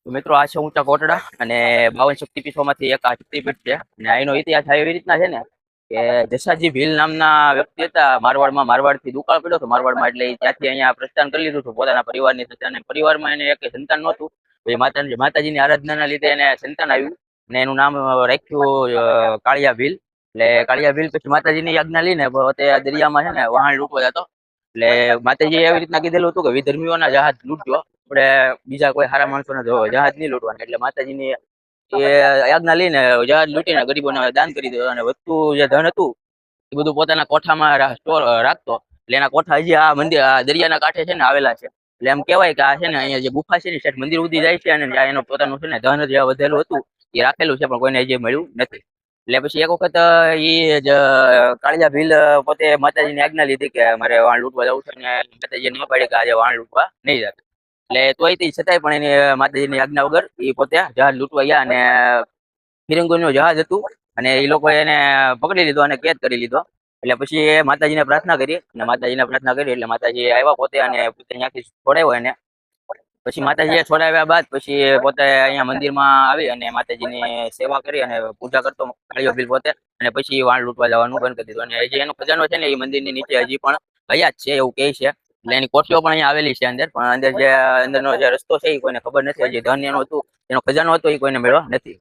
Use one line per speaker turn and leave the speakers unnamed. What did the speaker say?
તો મિત્રો આ છે ઊંચા કોટડા અને 52 શક્તિપીઠોમાંથી એક આ શક્તિપીઠ છે અને એનો ઇતિહાસ એવી રીતના છે ને કે જસાજી ભીલ નામના વ્યક્તિ હતા મારવાડમાં. મારવાડથી દુકાળ પડ્યો હતો મારવાડમાં, એટલે ત્યાંથી અહીંયા પ્રસ્થાન કરી લીધું હતું પોતાના પરિવારની સાથે. અને પરિવારમાં એને એક સંતાન નહોતું. એ માતાજીની આરાધનાના લીધે એને સંતાન આવ્યું અને એનું નામ રાખ્યું કાળિયા ભીલ. એટલે કાળિયા ભીલ પછી માતાજીની આજ્ઞા લઈને પોતે દરિયામાં છે ને વહાણ લૂંટવા જતો. એટલે માતાજીએ એવી રીતના કીધેલું હતું કે વિધર્મીઓના જહાજ લૂંટજો, આપણે બીજા કોઈ સારા માણસોના જહાજ નહીં લૂંટવાના. એટલે માતાજીની એ આજ્ઞા લઈને જહાજ લૂંટીને ગરીબોને દાન કરી દીધો અને વધતું જે ધન હતું એ બધું પોતાના કોઠામાં સ્ટોર રાખતો. એટલે એના કોઠા હજી આ મંદિર આ દરિયાના કાંઠે છે ને આવેલા છે. એટલે એમ કહેવાય કે આ છે ને અહીંયા જે ગુફા છે ને સેઠ મંદિર સુધી જાય છે અને ત્યાં એનું પોતાનું છે ને ધન જે વધેલું હતું એ રાખેલું છે, પણ કોઈને હજી મળ્યું નથી. એટલે પછી એક વખત કાળિયા ભીલ પોતે માતાજીની આજ્ઞા લીધી કે મારે વાણ લૂંટવા જવું છે, અને માતાજીએ ના પાડી કે આજે વાણ લૂંટવા નહીં જતા. એટલે તોય તે છતાંય પણ એની માતાજીની આજ્ઞા વગર એ પોતે જહાજ લૂંટવા ગયા અને ફિરંગીનું જહાજ હતું અને એ લોકોએ એને પકડી લીધો અને કેદ કરી લીધો. એટલે પછી એ માતાજીને પ્રાર્થના કરી અને માતાજીને પ્રાર્થના કરી એટલે માતાજી આવ્યા પોતે અને પોતે ત્યાંથી છોડાવ્યો એને. પછી માતાજીએ છોડાવ્યા બાદ પછી પોતે અહીંયા મંદિરમાં આવી અને માતાજીની સેવા કરી અને પૂજા કરતો કાળિયો ભીલ પોતે. અને પછી વાણ લૂંટવા જવાનું બંધ કરી દીધું. અને હજી એનો ખજાનો છે ને એ મંદિરની નીચે હજી પણ હયાત છે એવું કહે છે. એટલે એની કોઠીઓ પણ અહીંયા આવેલી છે અંદર, પણ અંદર જે અંદરનો જે રસ્તો છે એ કોઈને ખબર નથી. હજી ધન એનું હતું, એનો ખજાનો હતો એ કોઈને મેળવા નથી.